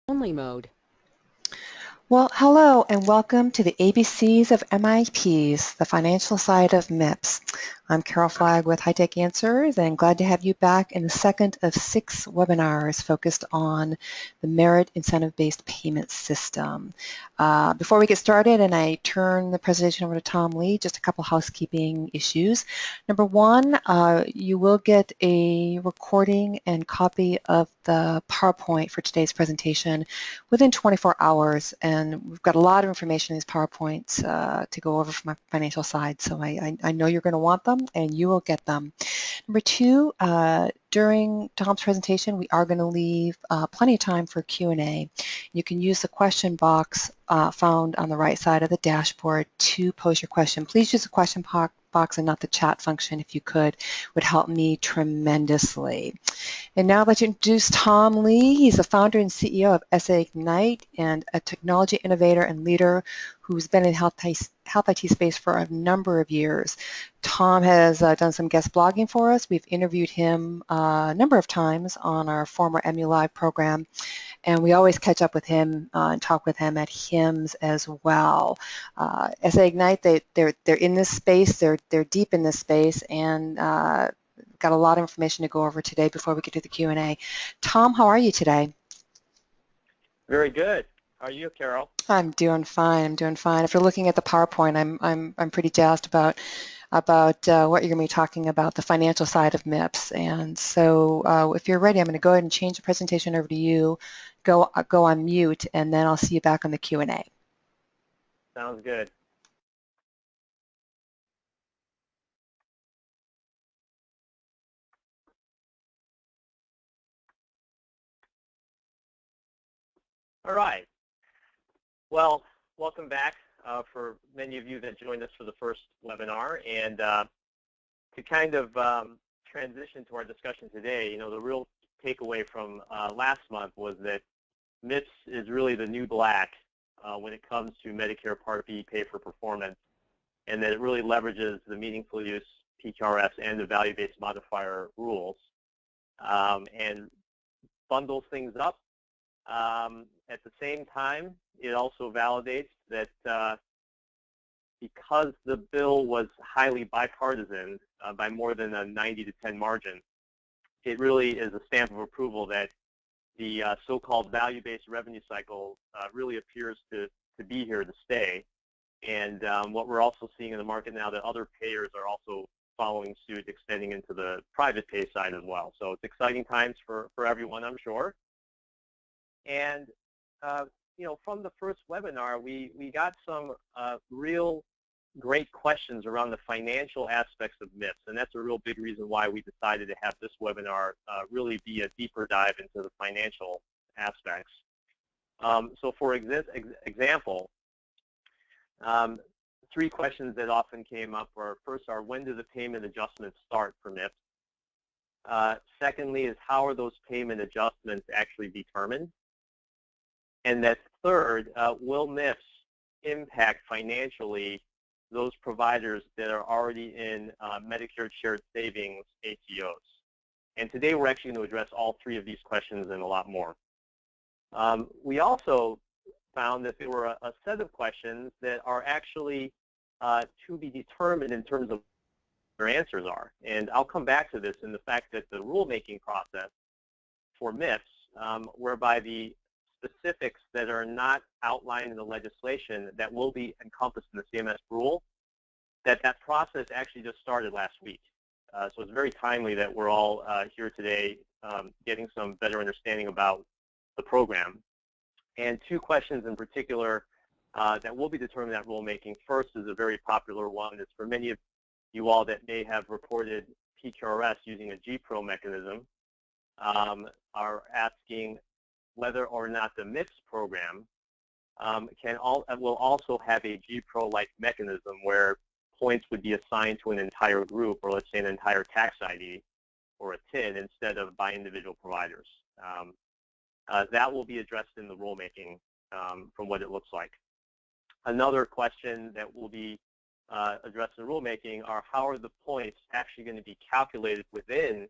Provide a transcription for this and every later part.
Only mode. Well, hello and welcome to the ABCs of MIPS, the financial side of MIPS. I'm Carol Flagg with High Tech Answers and glad to have you back in the second of 6 webinars focused on the merit incentive-based payment system. Before we get started and I turn the presentation over to Tom Lee, just a couple housekeeping issues. Number one, you will get a recording and copy of the PowerPoint for today's presentation within 24 hours, and we've got a lot of information in these PowerPoints to go over from my financial side, so I know you're going to want them, and you will get them. Number two, during Tom's presentation, we are going to leave plenty of time for Q&A. You can use the question box found on the right side of the dashboard to pose your question. Please use the question box and not the chat function if you could. It would help me tremendously. And now I'd like to introduce Tom Lee. He's the founder and CEO of SA Ignite and a technology innovator and leader who's been in health IT space for a number of years. Tom has done some guest blogging for us. We've interviewed him a number of times on our former MULive program, and we always catch up with him and talk with him at HIMSS as well. SA Ignite, they're in this space, they're deep in this space, and got a lot of information to go over today before we get to the Q&A. Tom, how are you today? Very good. How are you, Carol? I'm doing fine. I'm doing fine. If you're looking at the PowerPoint, I'm pretty jazzed about what you're going to be talking about, the financial side of MIPS. And so if you're ready, I'm going to go ahead and change the presentation over to you. Go on mute, and then I'll see you back on the Q&A. Sounds good. All right. Well, welcome back for many of you that joined us for the first webinar. And to kind of transition to our discussion today, the real takeaway from last month was that MIPS is really the new black when it comes to Medicare Part B pay for performance, and that it really leverages the meaningful use PQRS and the value-based modifier rules and bundles things up. At the same time, it also validates that because the bill was highly bipartisan by more than a 90-10 margin, it really is a stamp of approval that the so-called value-based revenue cycle really appears to be here to stay. And what we're also seeing in the market now, that other payers are also following suit, extending into the private pay side as well. So it's exciting times for everyone, I'm sure. And from the first webinar, we got some real great questions around the financial aspects of MIPS, and that's a real big reason why we decided to have this webinar really be a deeper dive into the financial aspects. So for example, 3 questions that often came up are, first are, when do the payment adjustments start for MIPS? Secondly is, how are those payment adjustments actually determined? And that third, will MIPS impact financially those providers that are already in Medicare Shared Savings ACOs? And today we're actually going to address all 3 of these questions and a lot more. We also found that there were a set of questions that are actually to be determined in terms of what their answers are. And I'll come back to this in the fact that the rulemaking process for MIPS, whereby the specifics that are not outlined in the legislation that will be encompassed in the CMS rule, that process actually just started last week. So it's very timely that we're all here today getting some better understanding about the program. And 2 questions in particular that will be determined in that rulemaking. First is a very popular one. It's for many of you all that may have reported PQRS using a GPRO mechanism, are asking whether or not the MIPS program will also have a GPRO-like mechanism where points would be assigned to an entire group, or let's say an entire tax ID or a TIN, instead of by individual providers. That will be addressed in the rulemaking from what it looks like. Another question that will be addressed in rulemaking are, how are the points actually going to be calculated within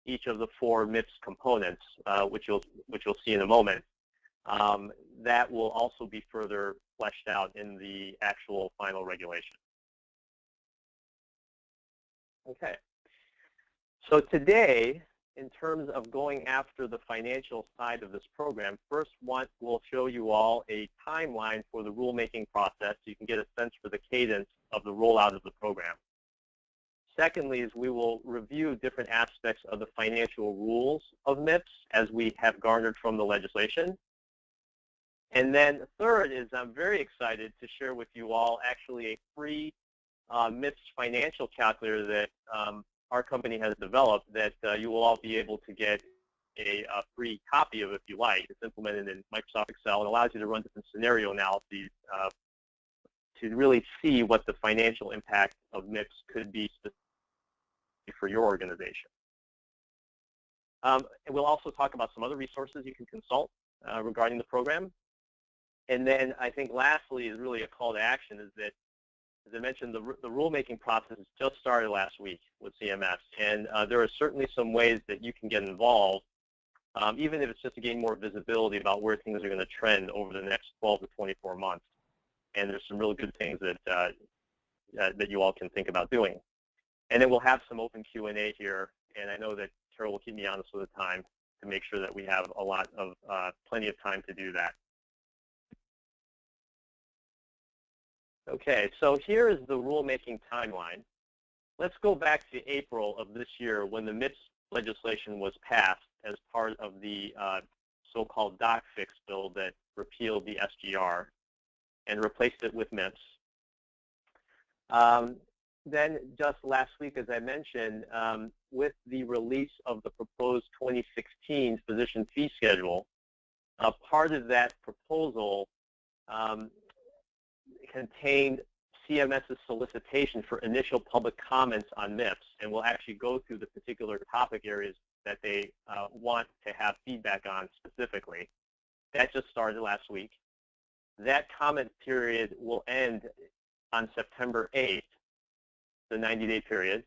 each of the 4 MIPS components, which you'll see in a moment. that will also be further fleshed out in the actual final regulation. Okay. So today, in terms of going after the financial side of this program, first we'll show you all a timeline for the rulemaking process so you can get a sense for the cadence of the rollout of the program. Secondly is we will review different aspects of the financial rules of MIPS as we have garnered from the legislation. And then third is I'm very excited to share with you all actually a free MIPS financial calculator that our company has developed that you will all be able to get a free copy of if you like. It's implemented in Microsoft Excel and allows you to run different scenario analyses to really see what the financial impact of MIPS could be for your organization. And we'll also talk about some other resources you can consult regarding the program. And then I think lastly is really a call to action is that, as I mentioned, the rulemaking process just started last week with CMS. And there are certainly some ways that you can get involved, even if it's just to gain more visibility about where things are going to trend over the next 12 to 24 months. And there's some really good things that, that you all can think about doing. And then we'll have some open Q&A here. And I know that Carol will keep me honest with the time to make sure that we have a lot of, plenty of time to do that. Okay, so here is the rulemaking timeline. Let's go back to April of this year when the MIPS legislation was passed as part of the so-called doc fix bill that repealed the SGR and replaced it with MIPS. Then just last week, as I mentioned, with the release of the proposed 2016 physician fee schedule, part of that proposal contained CMS's solicitation for initial public comments on MIPS, and we'll actually go through the particular topic areas that they want to have feedback on specifically. That just started last week. That comment period will end on September 8th, the 90-day period.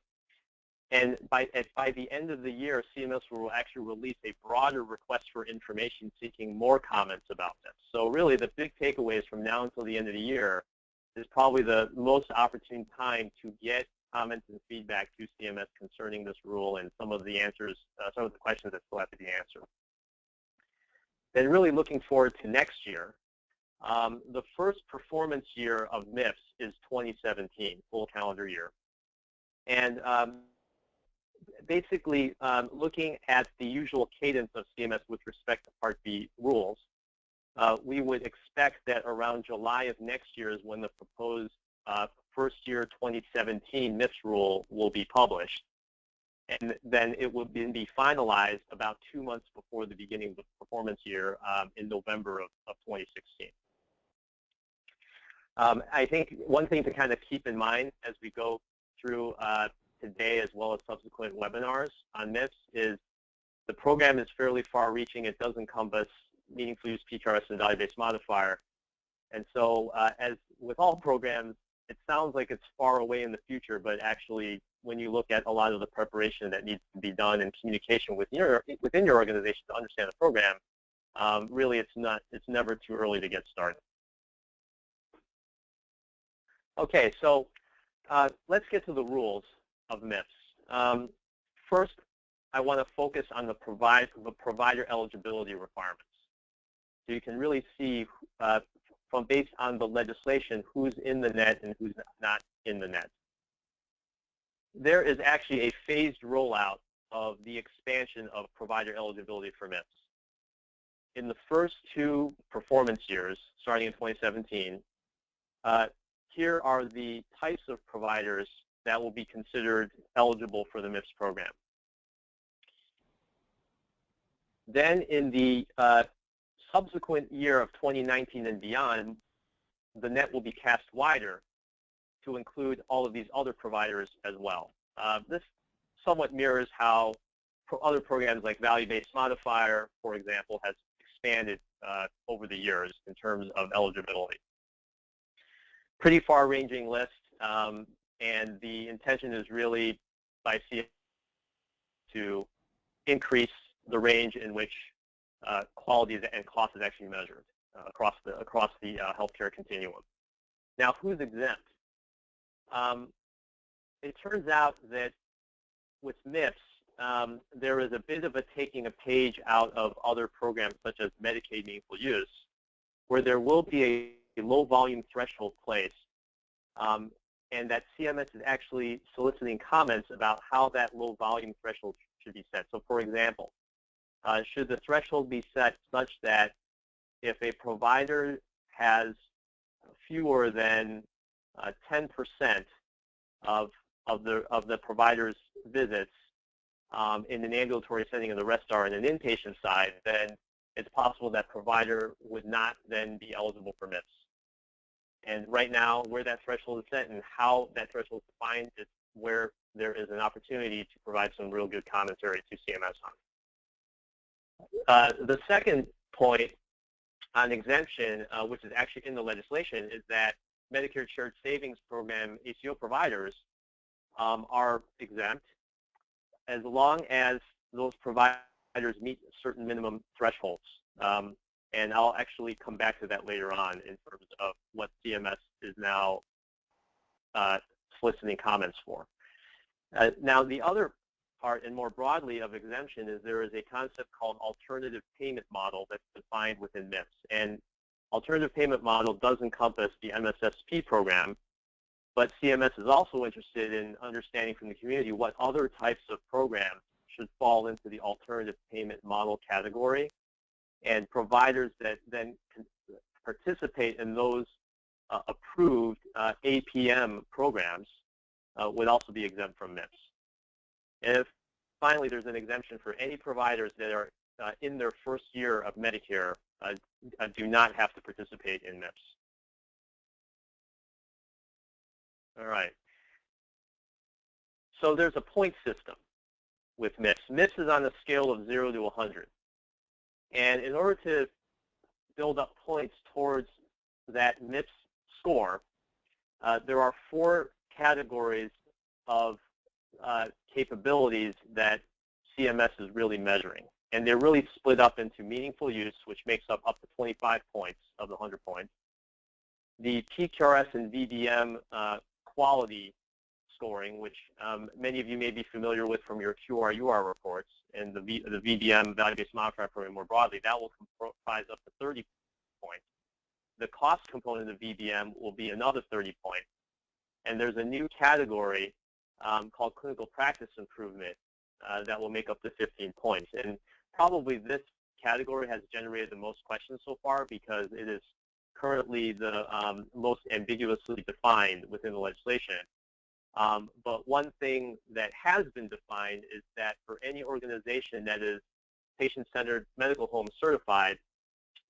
And by the end of the year, CMS will actually release a broader request for information seeking more comments about this. So really the big takeaways from now until the end of the year is probably the most opportune time to get comments and feedback to CMS concerning this rule and some of the answers, some of the questions that still have to be answered. Then really looking forward to next year, the first performance year of MIPS is 2017, full calendar year. And basically looking at the usual cadence of CMS with respect to Part B rules, we would expect that around July of next year is when the proposed first year 2017 MIPS rule will be published. And then it will be finalized about 2 months before the beginning of the performance year in November of 2016. I think one thing to kind of keep in mind as we go through today as well as subsequent webinars on MIPS is the program is fairly far-reaching. It does encompass meaningful use PQRS and value-based modifier. And so as with all programs, it sounds like it's far away in the future, but actually when you look at a lot of the preparation that needs to be done and communication within your organization to understand the program, really it's never too early to get started. Okay, so let's get to the rules of MIPS. First, I want to focus on the provider eligibility requirements. So you can really see based on the legislation who's in the net and who's not in the net. There is actually a phased rollout of the expansion of provider eligibility for MIPS. In the first 2 performance years, starting in 2017, here are the types of providers that will be considered eligible for the MIPS program. Then in the subsequent year of 2019 and beyond, the net will be cast wider to include all of these other providers as well. This somewhat mirrors how other programs like value-based modifier, for example, has expanded over the years in terms of eligibility. Pretty far-ranging list, and the intention is really by CMS to increase the range in which quality and cost is actually measured across the healthcare continuum. Now, who's exempt? It turns out that with MIPS, there is a bit of a taking a page out of other programs such as Medicaid meaningful use, where there will be a low volume threshold placed, and that CMS is actually soliciting comments about how that low volume threshold should be set. So for example, should the threshold be set such that if a provider has fewer than 10% of the provider's visits in an ambulatory setting and the rest are in an inpatient side, then it's possible that provider would not then be eligible for MIPS. And right now, where that threshold is set and how that threshold is defined is where there is an opportunity to provide some real good commentary to CMS on. The second point on exemption, which is actually in the legislation, is that Medicare Shared Savings Program ACO providers are exempt as long as those providers meet certain minimum thresholds. And I'll actually come back to that later on in terms of what CMS is now soliciting comments for. Now, the other part, and more broadly, of exemption is there is a concept called alternative payment model that's defined within MIPS. And alternative payment model does encompass the MSSP program, but CMS is also interested in understanding from the community what other types of programs should fall into the alternative payment model category, and providers that then can participate in those approved APM programs would also be exempt from MIPS. And if finally there's an exemption for any providers that are in their first year of Medicare do not have to participate in MIPS. All right. So there's a point system with MIPS. MIPS is on a scale of 0 to 100. And in order to build up points towards that MIPS score, there are 4 categories of capabilities that CMS is really measuring. And they're really split up into meaningful use, which makes up to 25 points of the 100 points. The PQRS and VBM quality scoring, which many of you may be familiar with from your QRUR reports, and the VBM, value-based modifier program more broadly, that will comprise up to 30 points. The cost component of VBM will be another 30 points. And there's a new category called clinical practice improvement that will make up to 15 points. And probably this category has generated the most questions so far because it is currently the most ambiguously defined within the legislation. But one thing that has been defined is that for any organization that is patient-centered medical home certified,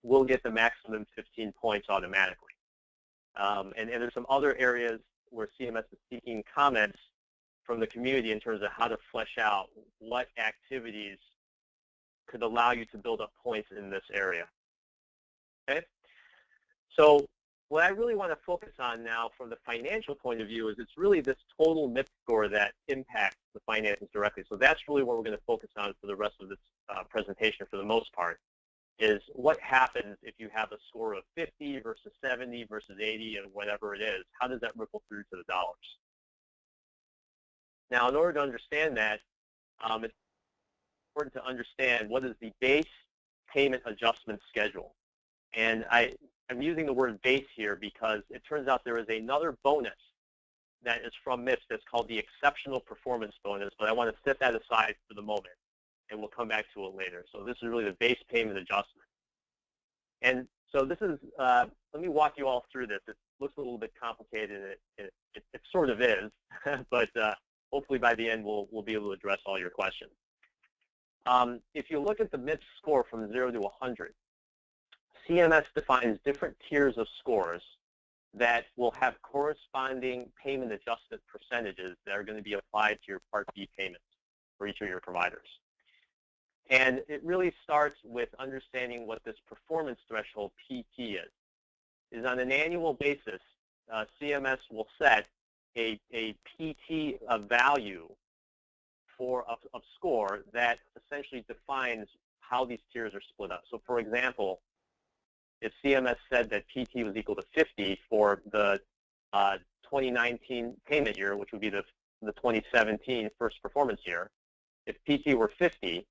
will get the maximum 15 points automatically. And there's some other areas where CMS is seeking comments from the community in terms of how to flesh out what activities could allow you to build up points in this area. Okay? So what I really want to focus on now from the financial point of view is it's really this total MIPS score that impacts the finances directly. So that's really what we're going to focus on for the rest of this presentation for the most part, is what happens if you have a score of 50 versus 70 versus 80 and whatever it is. How does that ripple through to the dollars? Now, in order to understand that, it's important to understand what is the base payment adjustment schedule. And I'm using the word base here because it turns out there is another bonus that is from MIPS that's called the exceptional performance bonus, but I want to set that aside for the moment, and we'll come back to it later. So this is really the base payment adjustment. And so this is, let me walk you all through this. It looks a little bit complicated, and it sort of is, but hopefully by the end we'll be able to address all your questions. If you look at the MIPS score from 0 to 100, CMS defines different tiers of scores that will have corresponding payment adjustment percentages that are going to be applied to your Part B payments for each of your providers. And it really starts with understanding what this performance threshold, PT, is on an annual basis, CMS will set a PT value for a score that essentially defines how these tiers are split up. So for example, if CMS said that PT was equal to 50 for the 2019 payment year, which would be the 2017 first performance year, if PT were 50,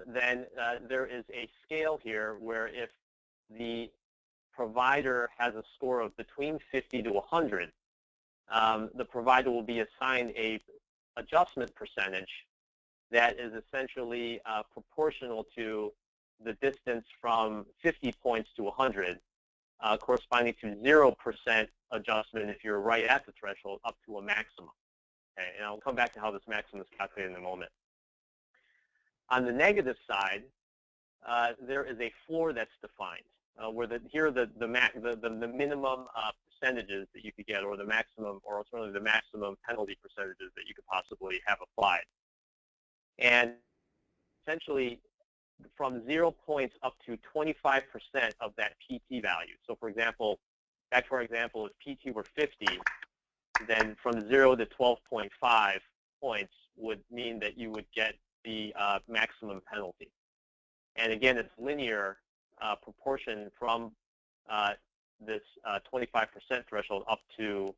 then there is a scale here where if the provider has a score of between 50 to 100, the provider will be assigned a adjustment percentage that is essentially proportional to the distance from 50 points to 100, corresponding to 0% adjustment if you're right at the threshold up to a maximum. Okay, and I'll come back to how this maximum is calculated in a moment. On the negative side, there is a floor that's defined, where here are the minimum percentages that you could get, or the maximum, or alternatively the maximum penalty percentages that you could possibly have applied. And essentially, from 0 points up to 25% of that PT value. So for example, back to our example, if PT were 50, then from 0 to 12.5 points would mean that you would get the maximum penalty. And again, it's linear proportion from this 25% threshold up to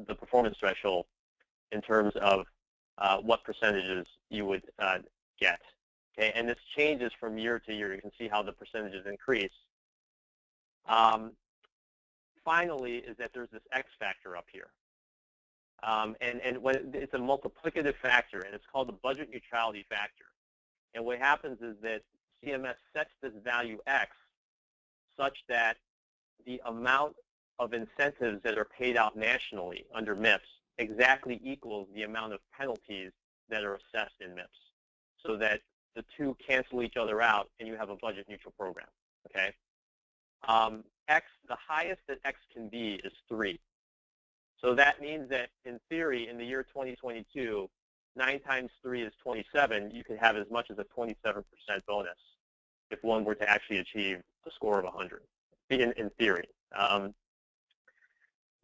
the performance threshold in terms of what percentages you would get. Okay, and this changes from year to year. You can see how the percentages increase. Finally, is that there's this X factor up here. And when it's a multiplicative factor, and it's called the budget neutrality factor. And what happens is that CMS sets this value X such that the amount of incentives that are paid out nationally under MIPS exactly equals the amount of penalties that are assessed in MIPS, so that the two cancel each other out and you have a budget neutral program. Okay. X, the highest that X can be is 3. So that means that in theory, in the year 2022, 9 times 3 is 27. You could have as much as a 27% bonus if one were to actually achieve a score of 100, in theory.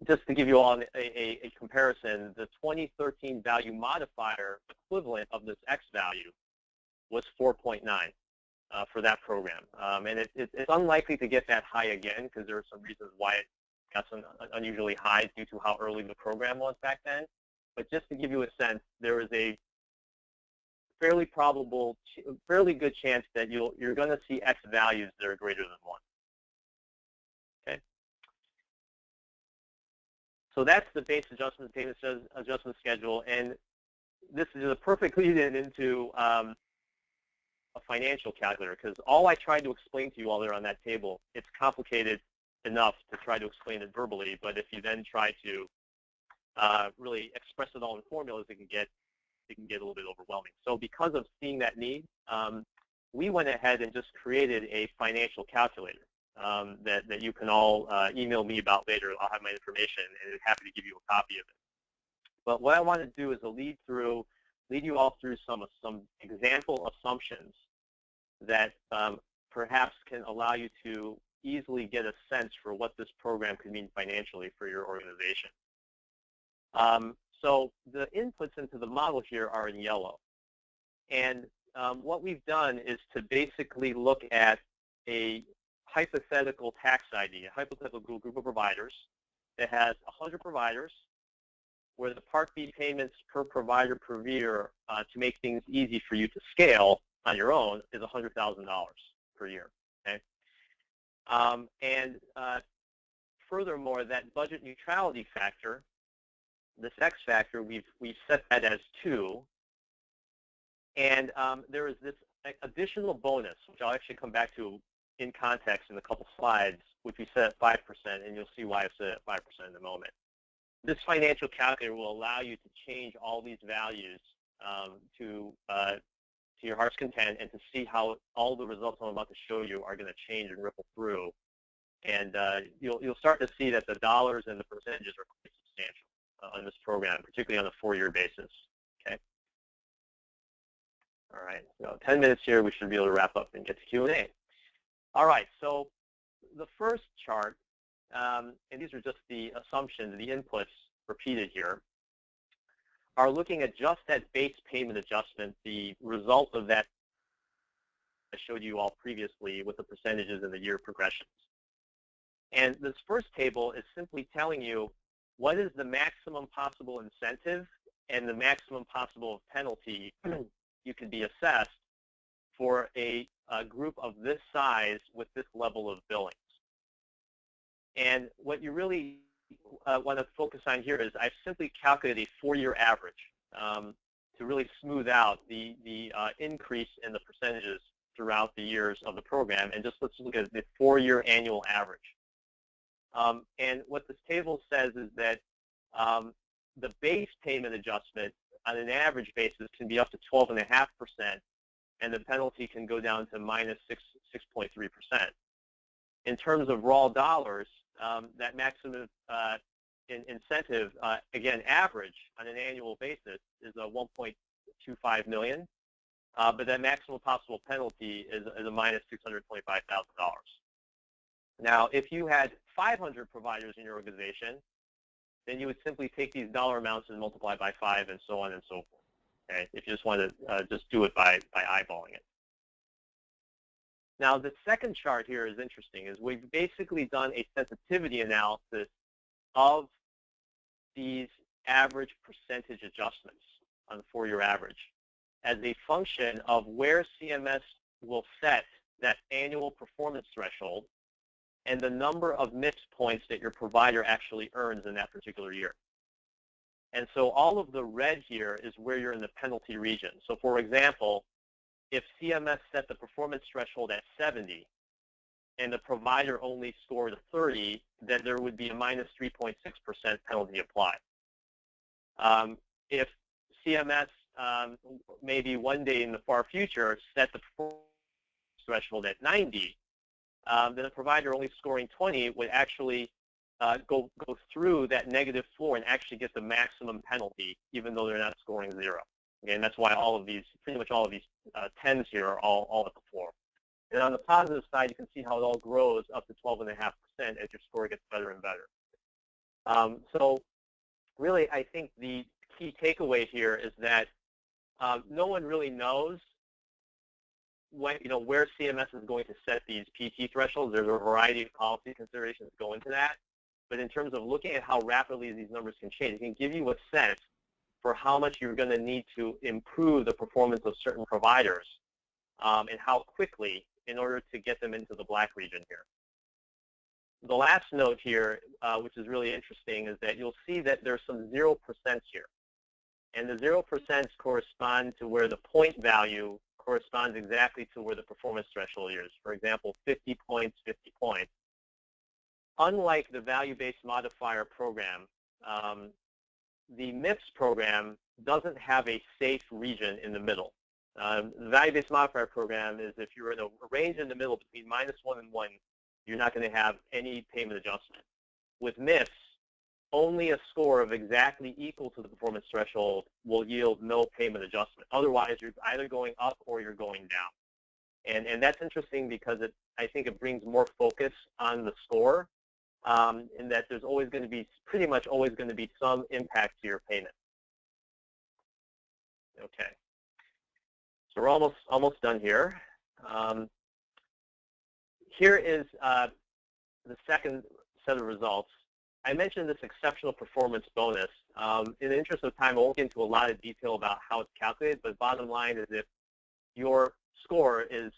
Just to give you all a comparison, the 2013 value modifier equivalent of this X value was 4.9 for that program. And it's unlikely to get that high again, because there are some reasons why it got some unusually high due to how early the program was back then. But just to give you a sense, there is a fairly good chance that you're going to see X values that are greater than 1. Okay. So that's the base adjustment payment adjustment schedule, and this is a perfect lead-in into a financial calculator, because all I tried to explain to you all there on that table, it's complicated enough to try to explain it verbally, but if you then try to really express it all in formulas, it can get a little bit overwhelming. So because of seeing that need, we went ahead and just created a financial calculator that you can all email me about later. I'll have my information, and I'm happy to give you a copy of it. But what I want to do is lead you all through some example assumptions that perhaps can allow you to easily get a sense for what this program could mean financially for your organization. So the inputs into the model here are in yellow. And what we've done is to basically look at a hypothetical tax ID, a hypothetical group of providers that has 100 providers, where the Part B payments per provider per year to make things easy for you to scale on your own is $100,000 per year. Okay? Furthermore, that budget neutrality factor, this X factor, we've set that as 2. And there is this additional bonus, which I'll actually come back to in context in a couple slides, which we set at 5%, and you'll see why I set it at 5% in a moment. This financial calculator will allow you to change all these values to your heart's content, and to see how all the results I'm about to show you are going to change and ripple through. And you'll start to see that the dollars and the percentages are quite substantial on this program, particularly on a 4-year basis. Okay. All right. So 10 minutes here, we should be able to wrap up and get to Q&A. All right. So the first chart, and these are just the assumptions, the inputs repeated here, are looking at just that base payment adjustment, the result of that I showed you all previously with the percentages and the year progressions. And this first table is simply telling you what is the maximum possible incentive and the maximum possible penalty you can be assessed for a group of this size with this level of billings. And what you really want to focus on here is I've simply calculated a 4-year average to really smooth out the increase in the percentages throughout the years of the program. And just let's look at the 4-year annual average. And what this table says is that the base payment adjustment on an average basis can be up to 12.5%, and the penalty can go down to minus 6.3%. In terms of raw dollars, that maximum incentive, again, average on an annual basis is $1.25 million, but that maximum possible penalty is a minus $625,000. Now, if you had 500 providers in your organization, then you would simply take these dollar amounts and multiply by 5 and so on and so forth. Okay? If you just want to just do it by eyeballing it. Now, the second chart here is interesting. Is we've basically done a sensitivity analysis of these average percentage adjustments on the 4-year average as a function of where CMS will set that annual performance threshold and the number of MIPS points that your provider actually earns in that particular year. And so all of the red here is where you're in the penalty region. So for example, if CMS set the performance threshold at 70 and the provider only scored a 30, then there would be a minus 3.6% penalty applied. If CMS maybe one day in the far future set the performance threshold at 90, then a provider only scoring 20 would actually go through that negative floor and actually get the maximum penalty, even though they're not scoring 0. Okay, and that's why all of these, pretty much all of these 10s here are all at the floor. And on the positive side, you can see how it all grows up to 12.5% as your score gets better and better. So really, I think the key takeaway here is that no one really knows when, where CMS is going to set these PT thresholds. There's a variety of policy considerations that go into that. But in terms of looking at how rapidly these numbers can change, it can give you a sense for how much you're going to need to improve the performance of certain providers and how quickly in order to get them into the black region here. The last note here, which is really interesting, is that you'll see that there's some 0% here. And the 0% correspond to where the point value corresponds exactly to where the performance threshold is. For example, 50 points, 50 points. Unlike the value-based modifier program, the MIPS program doesn't have a safe region in the middle. The value-based modifier program is if you're in a range in the middle between -1 and 1, you're not going to have any payment adjustment. With MIPS, only a score of exactly equal to the performance threshold will yield no payment adjustment. Otherwise, you're either going up or you're going down. And that's interesting because I think it brings more focus on the score, in that there's always going to be, pretty much always going to be some impact to your payment. Okay. So we're almost done here. Here is the second set of results. I mentioned this exceptional performance bonus. In the interest of time, I won't get into a lot of detail about how it's calculated, but bottom line is if your score is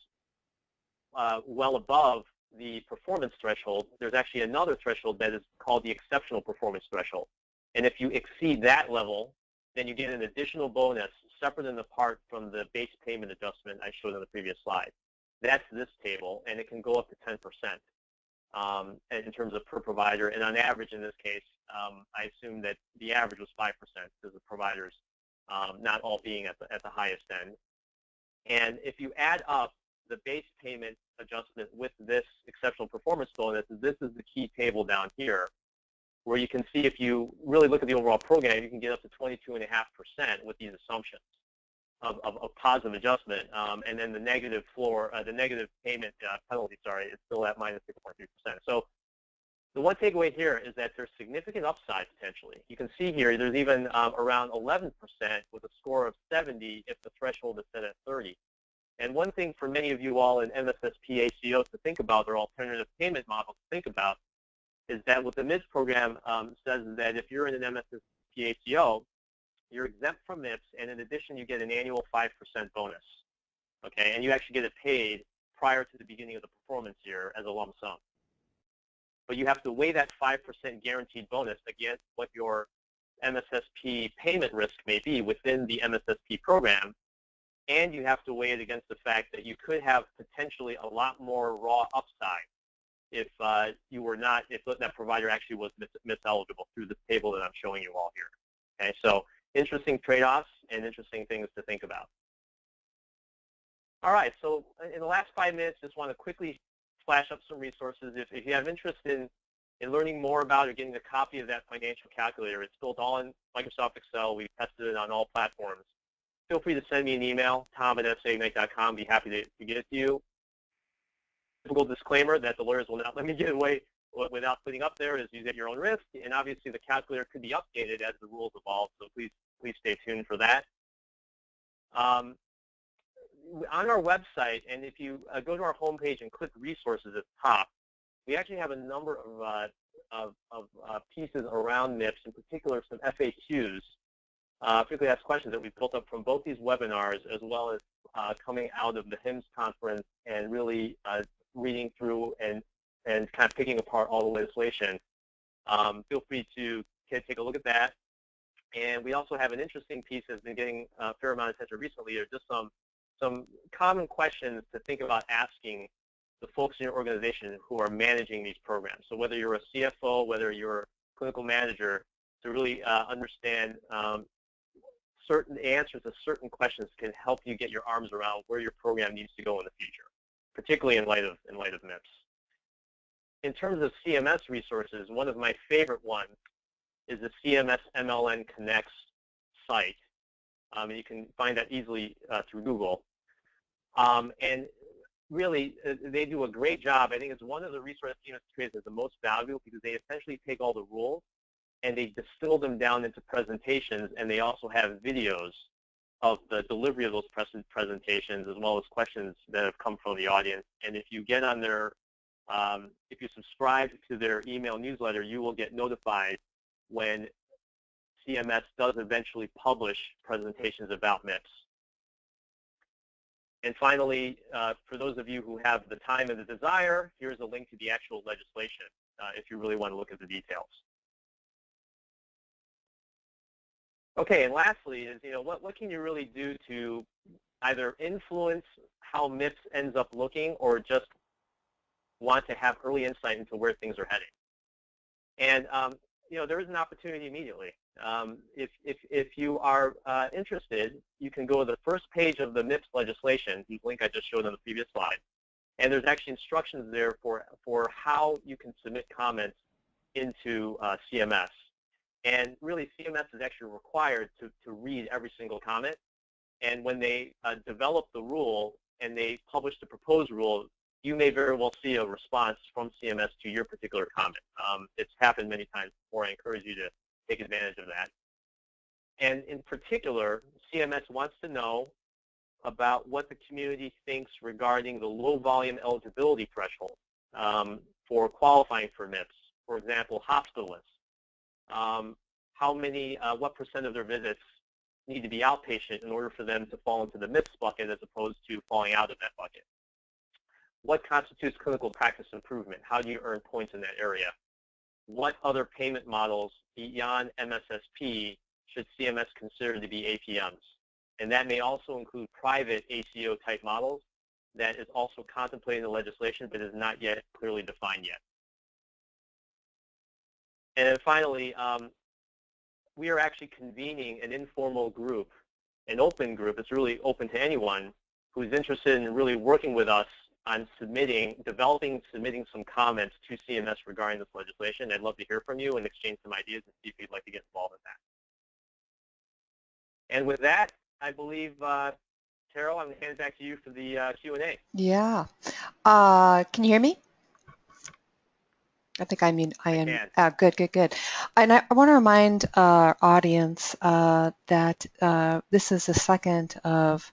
well above the performance threshold, there's actually another threshold that is called the exceptional performance threshold. And if you exceed that level, then you get an additional bonus separate and apart from the base payment adjustment I showed on the previous slide. That's this table, and it can go up to 10% in terms of per provider. And on average, in this case, I assume that the average was 5% because the providers not all being at the highest end. And if you add up the base payment adjustment with this exceptional performance bonus, this is the key table down here, where you can see if you really look at the overall program, you can get up to 22.5% with these assumptions of positive adjustment, and then the negative floor, the negative payment penalty, is still at minus 6.3%. So the one takeaway here is that there's significant upside potentially. You can see here there's even around 11% with a score of 70 if the threshold is set at 30. And one thing for many of you all in MSSP ACO to think about, or alternative payment models to think about, is that what the MIPS program says is that if you're in an MSSP ACO, you're exempt from MIPS, and in addition, you get an annual 5% bonus. Okay, and you actually get it paid prior to the beginning of the performance year as a lump sum. But you have to weigh that 5% guaranteed bonus against what your MSSP payment risk may be within the MSSP program, and you have to weigh it against the fact that you could have potentially a lot more raw upside if you were not, if that provider actually was mis-eligible through this table that I'm showing you all here. Okay, so interesting trade-offs and interesting things to think about. All right, so in the last 5 minutes, just want to quickly flash up some resources. If you have interest in learning more about or getting a copy of that financial calculator, it's built all in Microsoft Excel. We've tested it on all platforms. Feel free to send me an email, tom@saignite.com. Be happy to get it to you. Typical disclaimer that the lawyers will not let me get away without putting up there is use at your own risk. And obviously, the calculator could be updated as the rules evolve, so please stay tuned for that. On our website, and if you go to our homepage and click resources at the top, we actually have a number of pieces around MIPS, in particular some FAQs, frequently asked questions that we've built up from both these webinars, as well as coming out of the HIMSS conference and really reading through and kind of picking apart all the legislation. Feel free to take a look at that. And we also have an interesting piece that's been getting a fair amount of attention recently. There's just some common questions to think about asking the folks in your organization who are managing these programs. So whether you're a CFO, whether you're a clinical manager, to really understand certain answers to certain questions can help you get your arms around where your program needs to go in the future, particularly in light of MIPS. In terms of CMS resources, one of my favorite ones is the CMS MLN Connects site. And you can find that easily through Google. And really, they do a great job. I think it's one of the resources CMS creates as the most valuable because they essentially take all the rules and they distill them down into presentations, and they also have videos of the delivery of those presentations, as well as questions that have come from the audience. And if you get on their, if you subscribe to their email newsletter, you will get notified when CMS does eventually publish presentations about MIPS. And finally, for those of you who have the time and the desire, here's a link to the actual legislation if you really want to look at the details. Okay, and lastly is, what can you really do to either influence how MIPS ends up looking or just want to have early insight into where things are heading? And, there is an opportunity immediately. If you are interested, you can go to the first page of the MIPS legislation, whose link I just showed on the previous slide, and there's actually instructions there for how you can submit comments into CMS. And really, CMS is actually required to read every single comment. And when they develop the rule and they publish the proposed rule, you may very well see a response from CMS to your particular comment. It's happened many times before. I encourage you to take advantage of that. And in particular, CMS wants to know about what the community thinks regarding the low volume eligibility threshold for qualifying for MIPS. For example, hospitalists. What % of their visits need to be outpatient in order for them to fall into the MIPS bucket as opposed to falling out of that bucket? What constitutes clinical practice improvement? How do you earn points in that area? What other payment models beyond MSSP should CMS consider to be APMs? And that may also include private ACO type models that is also contemplated in the legislation but is not yet clearly defined yet. And then finally, we are actually convening an informal group, an open group. It's really open to anyone who's interested in really working with us on submitting some comments to CMS regarding this legislation. I'd love to hear from you and exchange some ideas and see if you'd like to get involved in that. And with that, I believe, Carol, I'm going to hand it back to you for the Q&A. Yeah. Can you hear me? I think I am. Good. And I want to remind our audience that this is the second of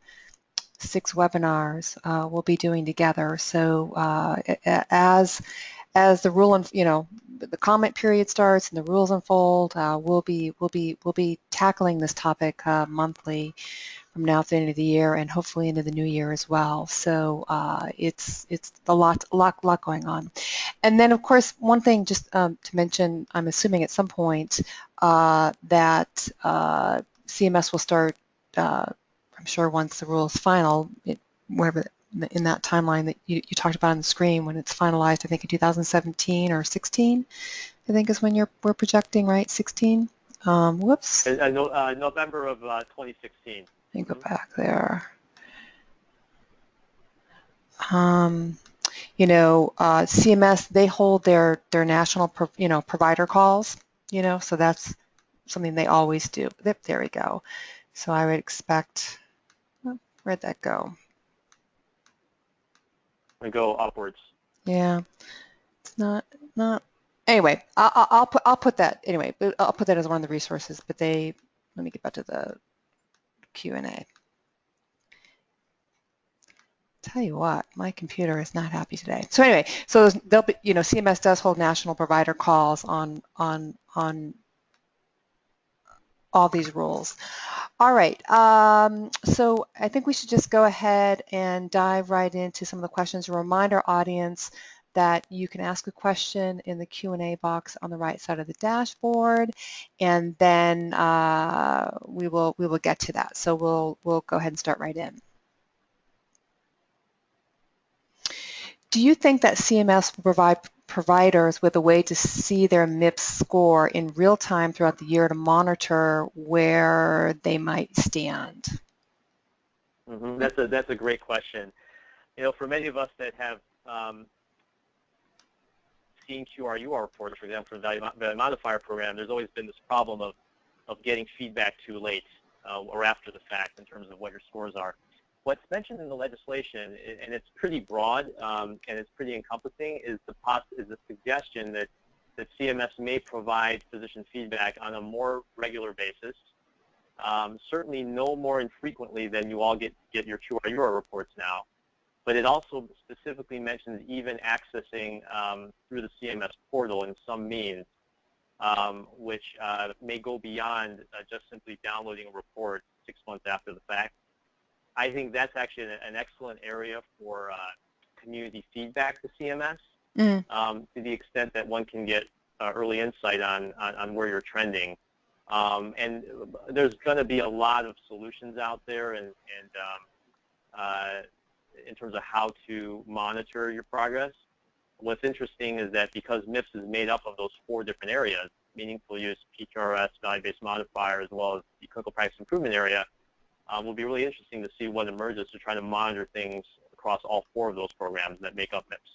6 webinars we'll be doing together. So as the rule and the comment period starts and the rules unfold, we'll be tackling this topic monthly from now to the end of the year and hopefully into the new year as well. So it's a lot going on. And then of course one thing just to mention, I'm assuming at some point that CMS will start. I'm sure once the rule is final, wherever in that timeline that you talked about on the screen, when it's finalized, I think in 2017 or 16, I think is when we're projecting, right? 16. Whoops. November of 2016. Let me go back there. CMS, they hold their national provider calls, so that's something they always do. There we go. So I would expect, where'd that go? And go upwards. Yeah, it's not. Anyway, I'll put that anyway. I'll put that as one of the resources. But let me get back to the Q&A. Tell you what, my computer is not happy today. So anyway, so they'll be, CMS does hold national provider calls on all these rules. All right, so I think we should just go ahead and dive right into some of the questions. Remind our audience that you can ask a question in the Q&A box on the right side of the dashboard, and then we will get to that. So we'll go ahead and start right in. Do you think that CMS will provide providers with a way to see their MIPS score in real time throughout the year to monitor where they might stand? Mm-hmm. That's a great question. For many of us that have seen QRUR reports, for example, for the value modifier program, there's always been this problem of getting feedback too late or after the fact in terms of what your scores are. What's mentioned in the legislation, and it's pretty broad and it's pretty encompassing, is the suggestion that CMS may provide physician feedback on a more regular basis, certainly no more infrequently than you all get your QRUR reports now. But it also specifically mentions even accessing through the CMS portal in some means, which may go beyond just simply downloading a report 6 months after the fact. I think that's actually an excellent area for community feedback to CMS, to the extent that one can get early insight on where you're trending. And there's going to be a lot of solutions out there, and in terms of how to monitor your progress. What's interesting is that because MIPS is made up of those 4 different areas, meaningful use, PQRS, value-based modifier, as well as the clinical practice improvement area, will be really interesting to see what emerges to try to monitor things across all 4 of those programs that make up MIPS.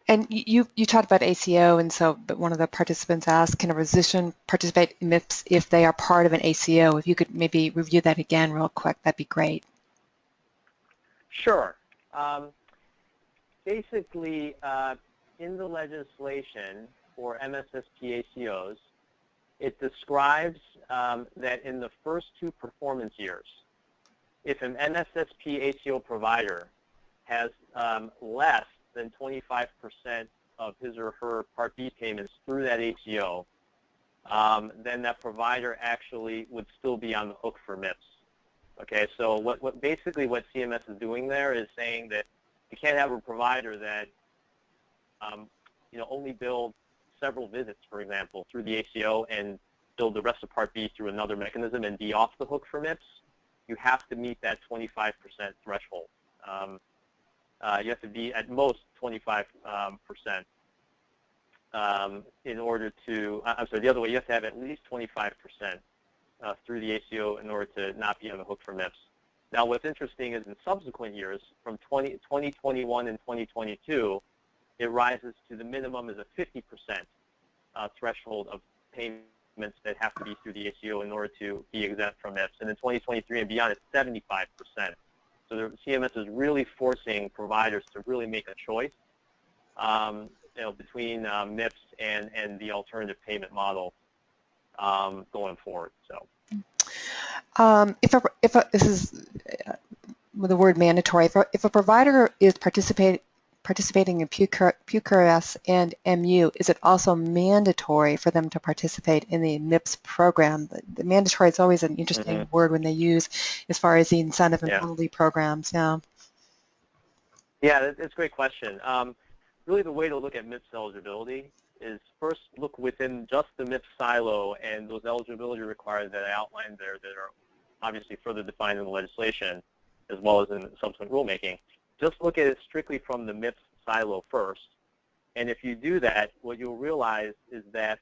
And you talked about ACO, and so but one of the participants asked, can a physician participate in MIPS if they are part of an ACO? If you could maybe review that again real quick, that'd be great. Sure. Basically, in the legislation for MSSP ACOs, it describes that in the first 2 performance years, if an MSSP ACO provider has less than 25% of his or her Part B payments through that ACO, then that provider actually would still be on the hook for MIPS. Okay, so basically what CMS is doing there is saying that you can't have a provider that only build several visits, for example, through the ACO and build the rest of Part B through another mechanism and be off the hook for MIPS. You have to meet that 25% threshold. You have to be at most 25% in order to, I'm sorry, the other way, you have to have at least 25% through the ACO in order to not be on the hook for MIPS. Now, what's interesting is in subsequent years, from 2021 and 2022, it rises to the minimum is a 50% threshold of payments that have to be through the ACO in order to be exempt from MIPS. And in 2023 and beyond, it's 75%. So the CMS is really forcing providers to really make a choice between MIPS and the alternative payment model going forward. So. This is with the word mandatory. If a provider is participating in PQRS and MU, is it also mandatory for them to participate in the MIPS program? The mandatory is always an interesting word when they use as far as the incentive and penalty programs. Yeah. Yeah, that's a great question. Really, the way to look at MIPS eligibility is first look within just the MIPS silo and those eligibility requirements that I outlined there that are obviously further defined in the legislation as well as in subsequent rulemaking. Just look at it strictly from the MIPS silo first. And if you do that, what you'll realize is that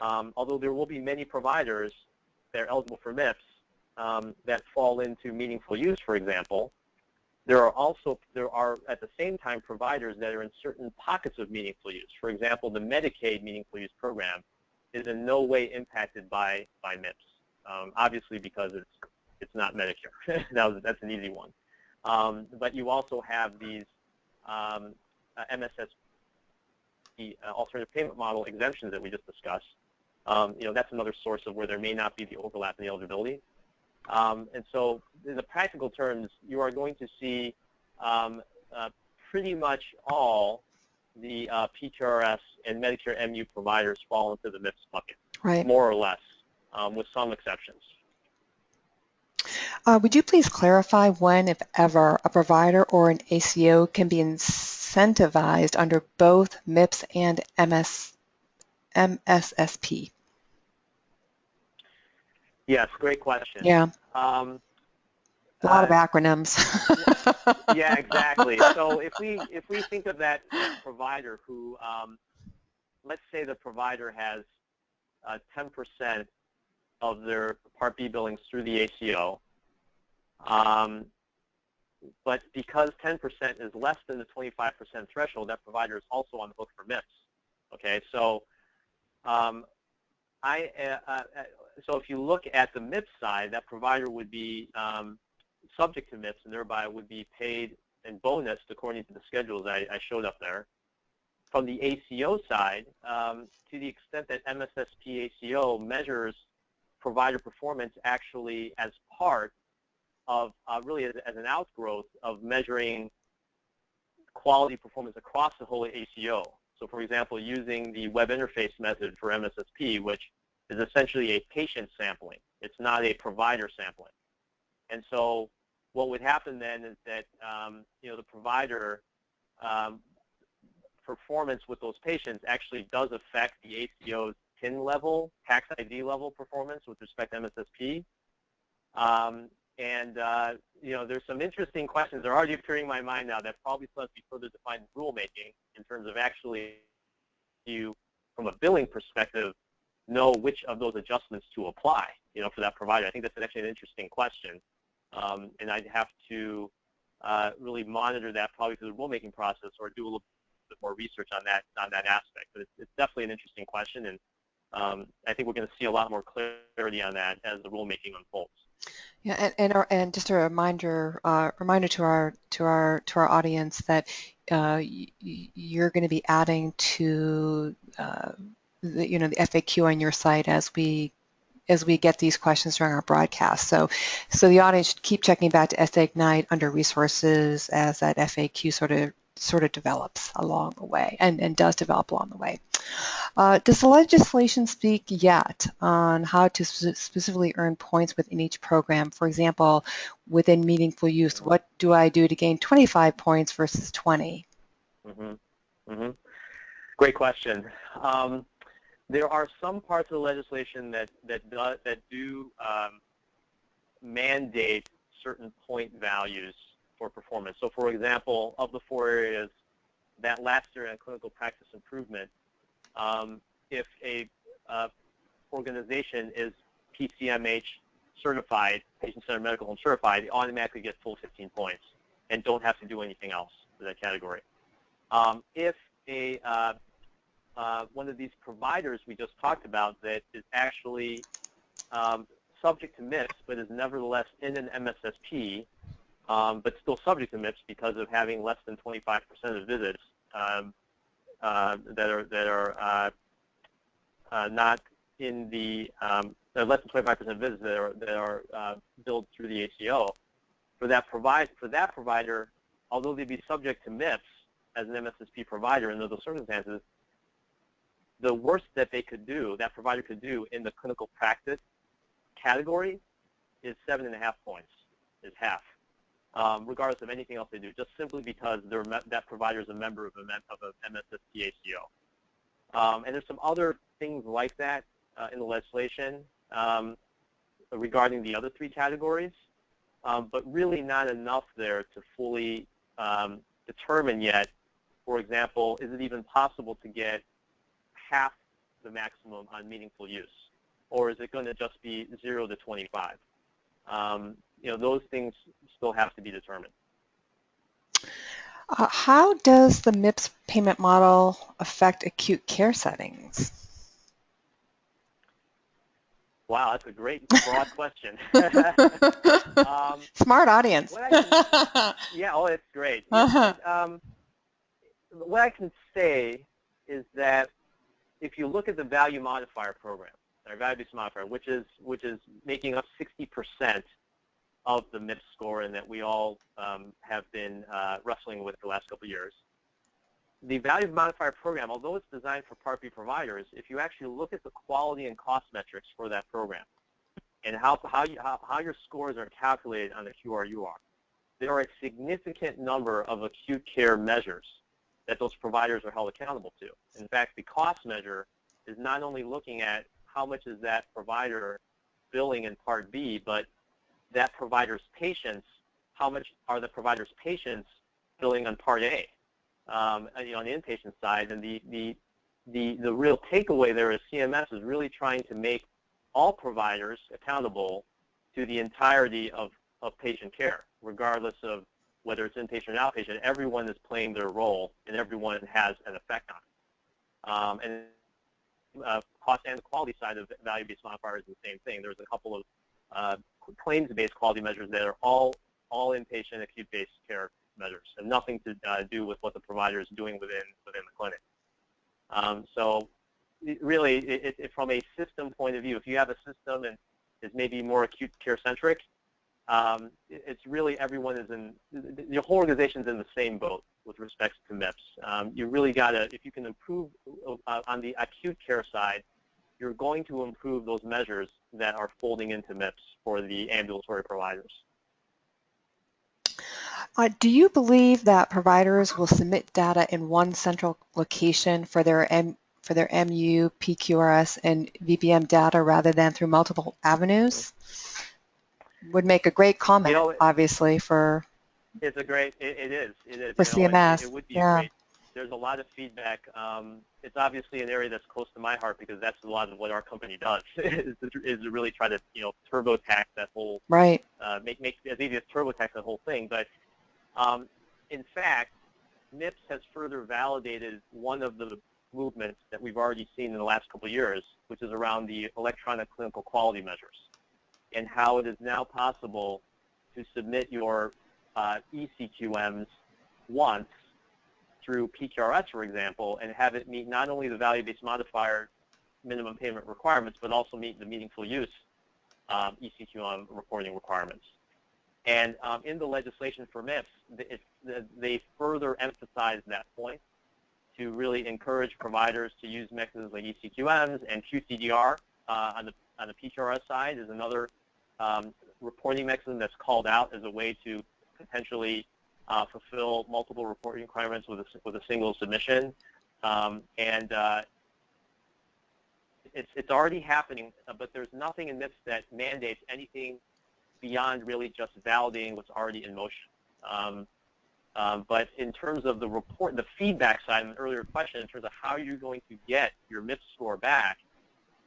although there will be many providers that are eligible for MIPS that fall into meaningful use, for example, there are at the same time providers that are in certain pockets of meaningful use. For example, the Medicaid meaningful use program is in no way impacted by MIPS, obviously because it's not Medicare. That's an easy one. But you also have these MSSP alternative payment model exemptions that we just discussed. That's another source of where there may not be the overlap in the eligibility. And so in the practical terms, you are going to see pretty much all the PQRS and Medicare MU providers fall into the MIPS bucket, right, more or less, with some exceptions. Would you please clarify when, if ever, a provider or an ACO can be incentivized under both MIPS and MSSP? Yes, great question. Yeah. A lot of acronyms. Yeah, exactly. So if we think of that provider who, let's say the provider has 10% of their Part B billings through the ACO, but because 10% is less than the 25% threshold, that provider is also on the hook for MIPS. Okay, so so if you look at the MIPS side, that provider would be subject to MIPS and thereby would be paid and bonused according to the schedules I showed up there. From the ACO side, to the extent that MSSP ACO measures provider performance actually as part of really as an outgrowth of measuring quality performance across the whole ACO. So for example, using the web interface method for MSSP, which is essentially a patient sampling. It's not a provider sampling. And so what would happen then is that the provider performance with those patients actually does affect the ACO's TIN level, tax ID level performance with respect to MSSP. There's some interesting questions that are already appearing in my mind now that probably still have to be further defined in rulemaking in terms of actually you, from a billing perspective, know which of those adjustments to apply, for that provider. I think that's actually an interesting question, and I'd have to really monitor that probably through the rulemaking process or do a little bit more research on that aspect. But it's definitely an interesting question, and I think we're going to see a lot more clarity on that as the rulemaking unfolds. Yeah, and just a reminder to our audience that you're going to be adding to the FAQ on your site as we get these questions during our broadcast. So the audience should keep checking back to SA Ignite under resources as that FAQ sort of develops along the way and does develop along the way. Does the legislation speak yet on how to specifically earn points within each program? For example, within meaningful use, what do I do to gain 25 points versus 20? Great question. There are some parts of the legislation that do mandate certain point values for performance. So, for example, of the 4 areas, that last area in clinical practice improvement, if a organization is PCMH certified, patient-centered medical home certified, they automatically get full 15 points and don't have to do anything else for that category. If one of these providers we just talked about that is actually subject to MIPS but is nevertheless in an MSSP, but still subject to MIPS because of having less than 25% of visits that are not in the less than 25% visits that are billed through the ACO, for that provider, although they'd be subject to MIPS as an MSSP provider under those circumstances, the worst that that provider could do in the clinical practice category is 7.5 points, is half, regardless of anything else they do, just simply because that provider is a member of an MSSP ACO. And there's some other things like that in the legislation regarding the other three categories, but really not enough there to fully determine yet, for example, is it even possible to get half the maximum on meaningful use, or is it going to just be 0 to 25? Those things still have to be determined. How does the MIPS payment model affect acute care settings? Wow, that's a great broad question. Smart audience. Yeah, oh, it's great. What I can say is that if you look at the value modifier program, or value-based modifier, which is making up 60% of the MIPS score, and that we all have been wrestling with the last couple of years, the value modifier program, although it's designed for Part B providers, if you actually look at the quality and cost metrics for that program and how your scores are calculated on the QRUR, there are a significant number of acute care measures that those providers are held accountable to. In fact, the cost measure is not only looking at how much is that provider billing in Part B, but that provider's patients, how much are the provider's patients billing on Part A, on the inpatient side. And the real takeaway there is CMS is really trying to make all providers accountable to the entirety of patient care, regardless of whether it's inpatient or outpatient. Everyone is playing their role, and everyone has an effect on it. And cost and the quality side of value-based modifiers is the same thing. There's a couple of claims-based quality measures that are all inpatient acute-based care measures, and nothing to do with what the provider is doing within the clinic. So really, from a system point of view, if you have a system and is maybe more acute care centric, it's really everyone is your whole organization is in the same boat with respect to MIPS. You really got to, if you can improve on the acute care side, you're going to improve those measures that are folding into MIPS for the ambulatory providers. Do you believe that providers will submit data in one central location for their MU, PQRS, and VBM data rather than through multiple avenues? Would make a great comment, obviously, for it's a great, it is for CMS. It would be great. There's a lot of feedback. It's obviously an area that's close to my heart because that's a lot of what our company does is to really try to TurboTax that whole make as easy as TurboTax that whole thing. But in fact, MIPS has further validated one of the movements that we've already seen in the last couple of years, which is around the electronic clinical quality measures, and how it is now possible to submit your ECQMs once through PQRS, for example, and have it meet not only the value-based modifier minimum payment requirements, but also meet the meaningful use ECQM reporting requirements. And in the legislation for MIPS, they further emphasize that point to really encourage providers to use mechanisms like ECQMs, and QCDR on the PQRS side is another reporting mechanism that's called out as a way to potentially fulfill multiple reporting requirements with a single submission. And it's already happening, but there's nothing in MIPS that mandates anything beyond really just validating what's already in motion. But in terms of the feedback side, an earlier question, in terms of how you're going to get your MIPS score back,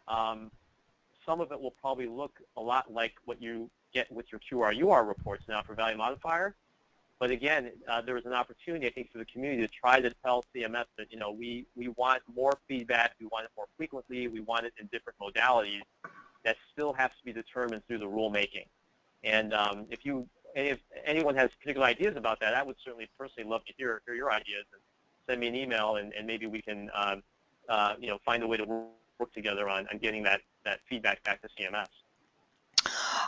some of it will probably look a lot like what you get with your QRUR reports now for value modifier. But again, there is an opportunity, I think, for the community to try to tell CMS that, we want more feedback, we want it more frequently, we want it in different modalities. That still has to be determined through the rulemaking. And if anyone has particular ideas about that, I would certainly personally love to hear your ideas, and send me an email, and maybe we can find a way to work work together on getting that feedback back to CMS.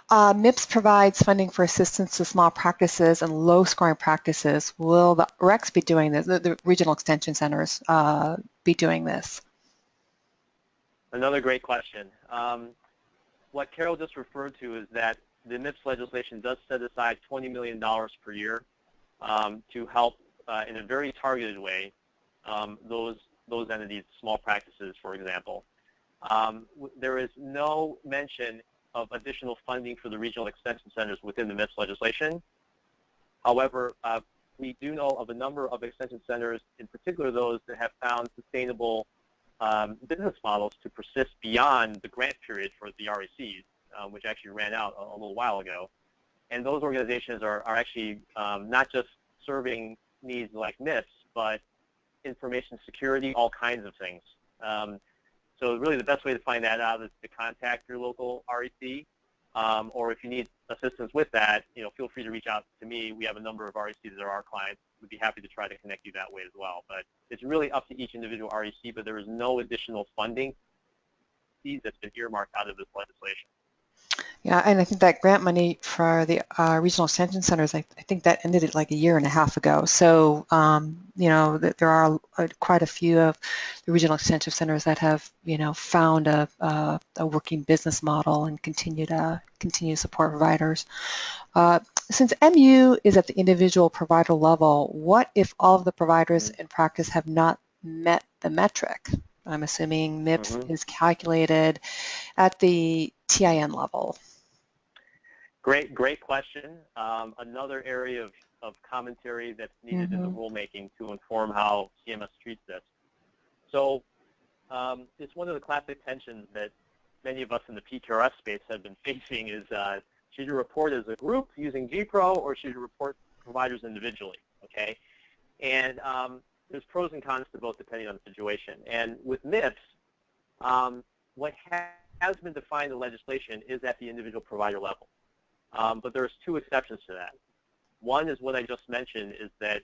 MIPS provides funding for assistance to small practices and low-scoring practices. Will the RECs be doing this, the regional extension centers be doing this? Another great question. What Carol just referred to is that the MIPS legislation does set aside $20 million per year to help in a very targeted way those entities, small practices, for example. There is no mention of additional funding for the regional extension centers within the MIPS legislation. However, we do know of a number of extension centers, in particular those that have found sustainable business models to persist beyond the grant period for the RECs, which actually ran out a little while ago. And those organizations are actually not just serving needs like MIPS, but information security, all kinds of things. So really the best way to find that out is to contact your local REC, or if you need assistance with that, feel free to reach out to me. We have a number of RECs that are our clients. We'd be happy to try to connect you that way as well. But it's really up to each individual REC, but there is no additional funding that's been earmarked out of this legislation. Yeah, and I think that grant money for the regional extension centers, I think that ended it like a year and a half ago. So, there are quite a few of the regional extension centers that have, found a working business model and continue to support providers. Since MU is at the individual provider level, what if all of the providers in practice have not met the metric? I'm assuming MIPS is calculated at the TIN level. Great question. Another area of commentary that's needed in the rulemaking to inform how CMS treats this. So it's one of the classic tensions that many of us in the PQRS space have been facing is should you report as a group using GPRO or should you report providers individually, okay? And there's pros and cons to both depending on the situation. And with MIPS, what has been defined in the legislation is at the individual provider level. But there's two exceptions to that. One is what I just mentioned, is that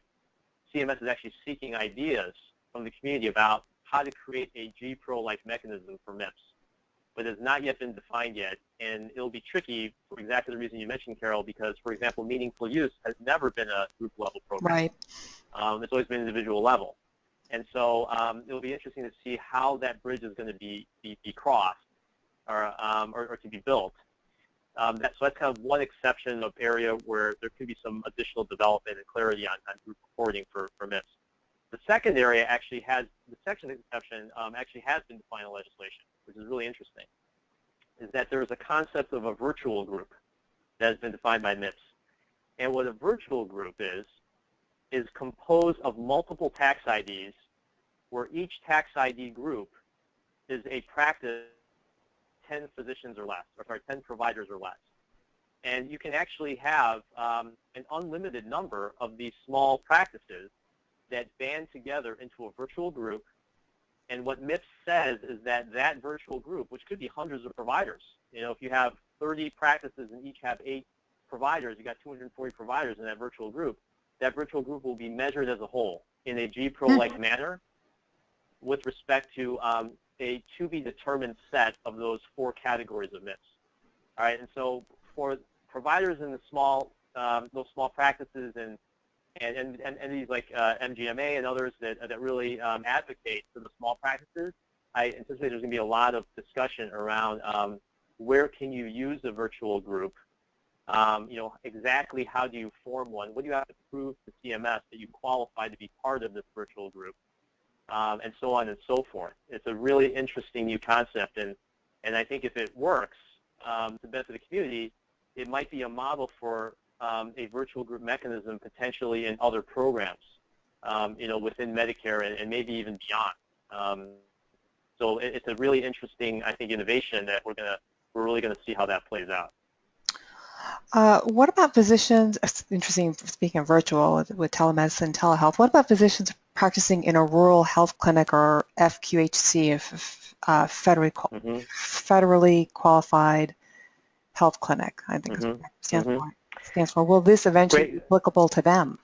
CMS is actually seeking ideas from the community about how to create a GPRO-like mechanism for MIPS, but it has not yet been defined yet, and it'll be tricky for exactly the reason you mentioned, Carol, because, for example, meaningful use has never been a group-level program. Right. It's always been individual level. And so it'll be interesting to see how that bridge is going to be crossed or to be built. So that's kind of one exception of area where there could be some additional development and clarity on group reporting for MIPS. The second area actually has, the second exception actually has been defined in legislation, which is really interesting, is that there is a concept of a virtual group that has been defined by MIPS. And what a virtual group is composed of multiple tax IDs where each tax ID group is a practice 10 physicians or less, or sorry, 10 providers or less. And you can actually have an unlimited number of these small practices that band together into a virtual group. And what MIPS says is that that virtual group, which could be hundreds of providers, if you have 30 practices and each have 8 providers, you got 240 providers in that virtual group will be measured as a whole in a GPRO-like manner with respect to a to-be-determined set of those 4 categories of MIPS. All right, and so for providers in the those small practices and entities like MGMA and others that really advocate for the small practices, I anticipate there's going to be a lot of discussion around where can you use a virtual group, exactly how do you form one, what do you have to prove to CMS that you qualify to be part of this virtual group, and so on and so forth. It's a really interesting new concept, and I think if it works to benefit the community, it might be a model for a virtual group mechanism potentially in other programs, within Medicare and maybe even beyond. So it's a really interesting, I think, innovation that we're really gonna see how that plays out. What about physicians? It's interesting, speaking of virtual with telemedicine, telehealth. What about physicians practicing in a rural health clinic or FQHC, federally qualified health clinic? I think stands for. Will this eventually be applicable to them?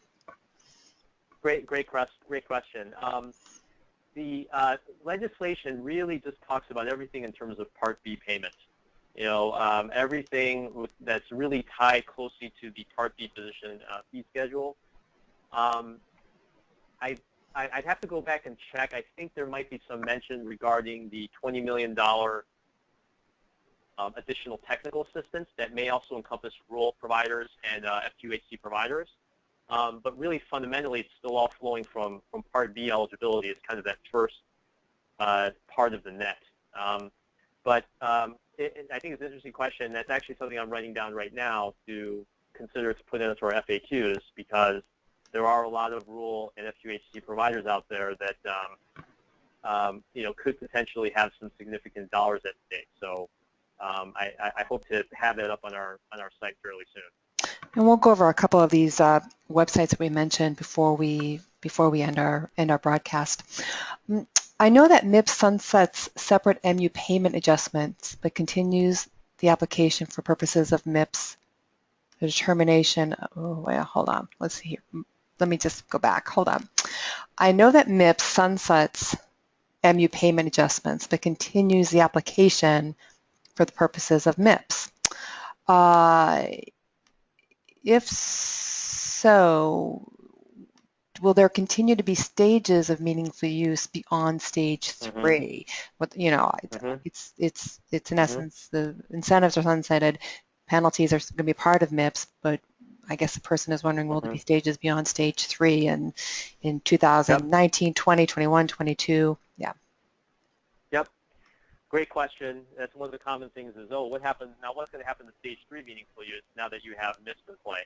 Great question. the legislation really just talks about everything in terms of Part B payments. You know, everything that's really tied closely to the Part B physician fee schedule. I'd have to go back and check. I think there might be some mention regarding the $20 million additional technical assistance that may also encompass rural providers and FQHC providers. But really, fundamentally, it's still all flowing from Part B eligibility. It's kind of that first part of the net. I think it's an interesting question. That's actually something I'm writing down right now to consider to put into our FAQs, because there are a lot of rural and FQHC providers out there that you know, could potentially have some significant dollars at stake. So I hope to have that up on our site fairly soon. And we'll go over a couple of these websites that we mentioned before we end our broadcast. I know that MIPS sunsets separate MU payment adjustments, but continues the application for purposes of MIPS. The determination. Oh, wait, hold on. Let's see here. Let me just go back. Hold on. I know that MIPS sunsets MU payment adjustments, but continues the application for the purposes of MIPS. If so, will there continue to be stages of meaningful use beyond stage 3? What, you know, it's in essence, the incentives are sunsetted, penalties are going to be part of MIPS, but I guess the person is wondering, will there be stages beyond stage 3 and in 2019, 20, 21, 22? Yeah. Yep. Great question. That's one of the common things is, oh, what happens now? What's going to happen to stage 3 meaningful use now that you have MIPS in play?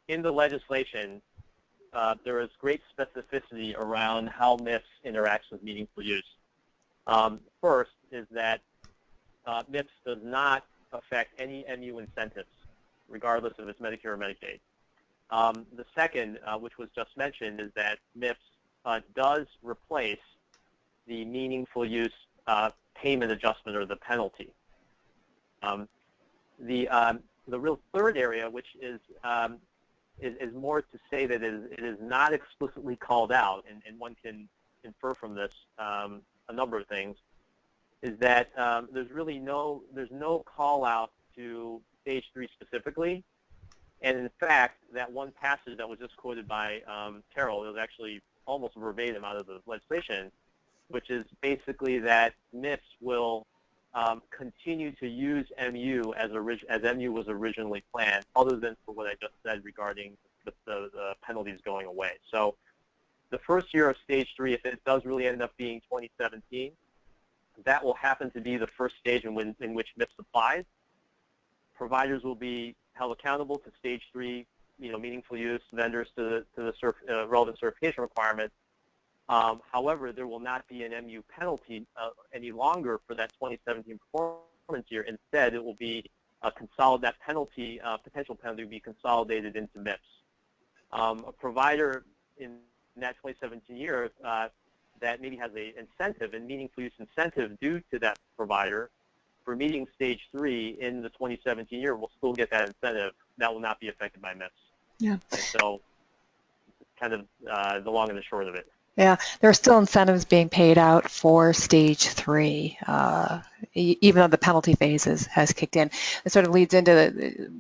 In the legislation, there is great specificity around how MIPS interacts with meaningful use. First is that MIPS does not affect any MU incentives, regardless if it's Medicare or Medicaid. The second, which was just mentioned, is that MIPS does replace the meaningful use payment adjustment or the penalty. The real third area, which is more to say that it is not explicitly called out, and one can infer from this a number of things, is that there's no call out to stage 3 specifically, and in fact, that one passage that was just quoted by Carol, it was actually almost verbatim out of the legislation, which is basically that MIPS will continue to use MU as MU was originally planned, other than for what I just said regarding the penalties going away. So the first year of stage 3, if it does really end up being 2017, that will happen to be the first stage in which MIPS applies. Providers will be held accountable to stage 3, you know, meaningful use vendors to the relevant certification requirements. However, there will not be an MU penalty any longer for that 2017 performance year. Instead, it will be that penalty, potential penalty, will be consolidated into MIPS. A provider in that 2017 year that maybe has an incentive, and meaningful use incentive due to that provider for meeting stage 3 in the 2017 year will still get that incentive. That will not be affected by MIPS. Yeah. And so, kind of the long and the short of it. Yeah, there are still incentives being paid out for stage 3, even though the penalty phase has kicked in. It sort of leads into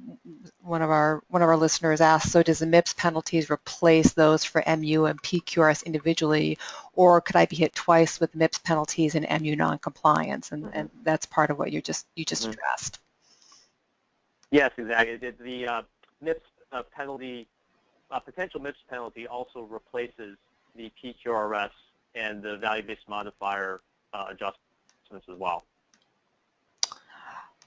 one of our listeners asked, so does the MIPS penalties replace those for MU and PQRS individually, or could I be hit twice with MIPS penalties and MU noncompliance? And that's part of what you just addressed. Yes, exactly. The MIPS penalty, potential MIPS penalty also replaces the PQRS and the value-based modifier adjustments as well.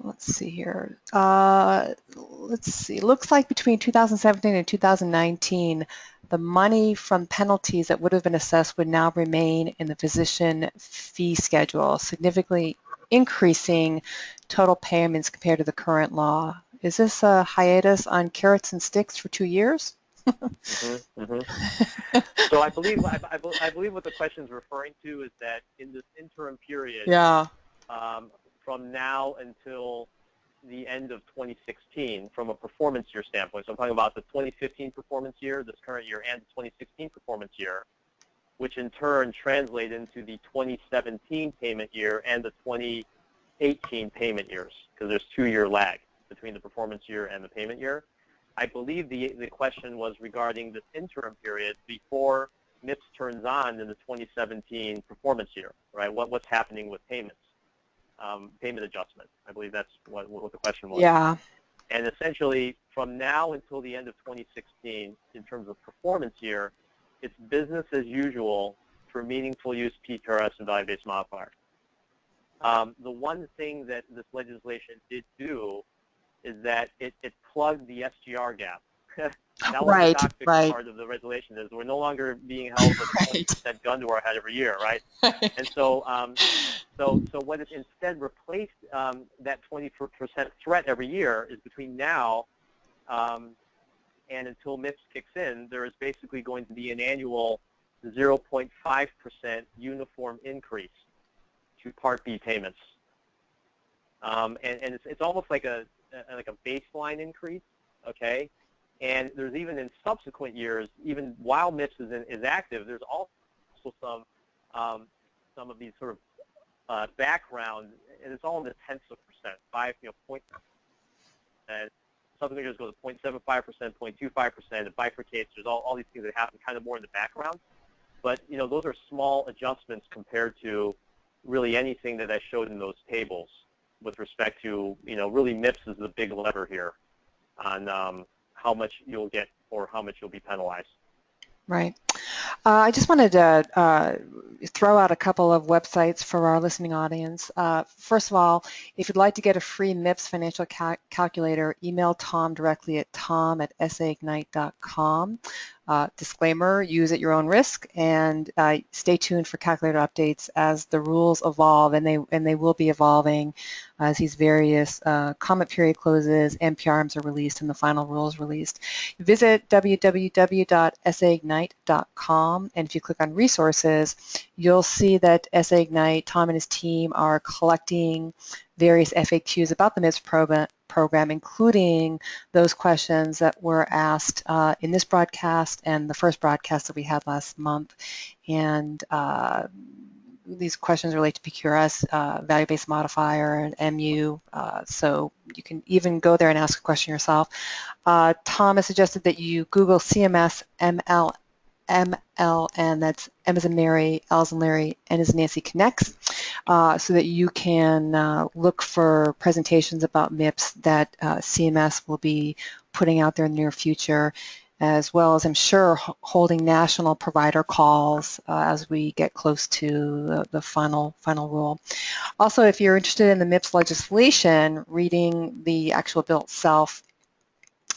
Let's see here. Let's see. Looks like between 2017 and 2019, the money from penalties that would have been assessed would now remain in the physician fee schedule, significantly increasing total payments compared to the current law. Is this a hiatus on carrots and sticks for 2 years? So I believe what the question is referring to is that in this interim period, from now until the end of 2016, from a performance year standpoint, so I'm talking about the 2015 performance year, this current year, and the 2016 performance year, which in turn translate into the 2017 payment year and the 2018 payment years, because there's 2-year lag between the performance year and the payment year. I believe the question was regarding this interim period before MIPS turns on in the 2017 performance year, right? What's happening with payments, payment adjustment? I believe that's what the question was. Yeah. And essentially, from now until the end of 2016, in terms of performance year, it's business as usual for meaningful use PPRS and value-based modifier. The one thing that this legislation did do is that it plugged the SGR gap. That was the toxic part of the regulation, is we're no longer being held with a 20% gun to our head every year, right? And so what it instead replaced that 20% threat every year is between now and until MIPS kicks in, there is basically going to be an annual 0.5% uniform increase to Part B payments. And it's almost like a baseline increase, okay? And there's even in subsequent years, even while MIPS is active, there's also some of these sort of background, and it's all in the tenths of percent, point, and subsequent years go to 0.75%, 0.25%, it bifurcates. There's all these things that happen kind of more in the background. But, those are small adjustments compared to really anything that I showed in those tables with respect to, really MIPS is the big lever here on how much you'll get or how much you'll be penalized. Right. I just wanted to throw out a couple of websites for our listening audience. First of all, if you'd like to get a free MIPS financial calculator, email Tom directly at tom@saignite.com. Disclaimer, use at your own risk, and stay tuned for calculator updates as the rules evolve, and they will be evolving as these various comment period closes, NPRMs are released, and the final rules released. Visit www.saignite.com, and if you click on resources, you'll see that SAIgnite, Tom and his team are collecting various FAQs about the MIPS program, including those questions that were asked in this broadcast and the first broadcast that we had last month. And these questions relate to PQRS, value-based modifier, and MU, so you can even go there and ask a question yourself. Tom has suggested that you Google CMS MLN, that's M as in Mary, L as in Larry, N as in Nancy Connects, so that you can look for presentations about MIPS that CMS will be putting out there in the near future, as well as, I'm sure, holding national provider calls as we get close to the final rule. Also, if you're interested in the MIPS legislation, reading the actual bill itself,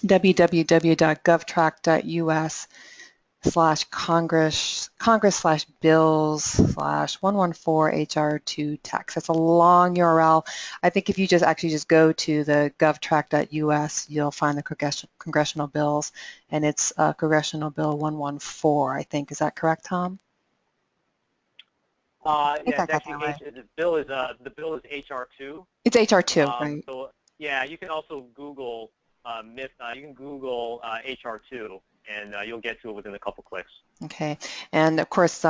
www.govtrack.us/congress/bills/114HR2 text. That's a long URL. I think if you just go to the govtrack.us, you'll find the congressional bills, and it's Congressional Bill 114, I think. Is that correct, Tom? Yeah, it's actually right. The bill is HR2. It's HR2, right? So yeah, you can also Google MIPS. You can Google HR2. And you'll get to it within a couple clicks. Okay, and of course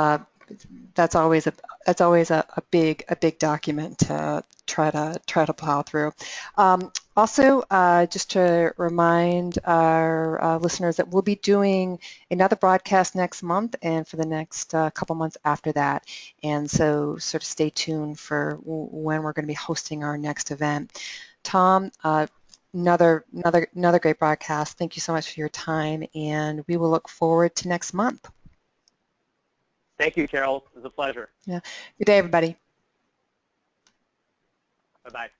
that's always a big document to try to plow through. Also, just to remind our listeners that we'll be doing another broadcast next month and for the next couple months after that, and so sort of stay tuned for when we're going to be hosting our next event. Tom, Another great broadcast. Thank you so much for your time, and we will look forward to next month. Thank you, Carol. It was a pleasure. Yeah. Good day, everybody. Bye-bye.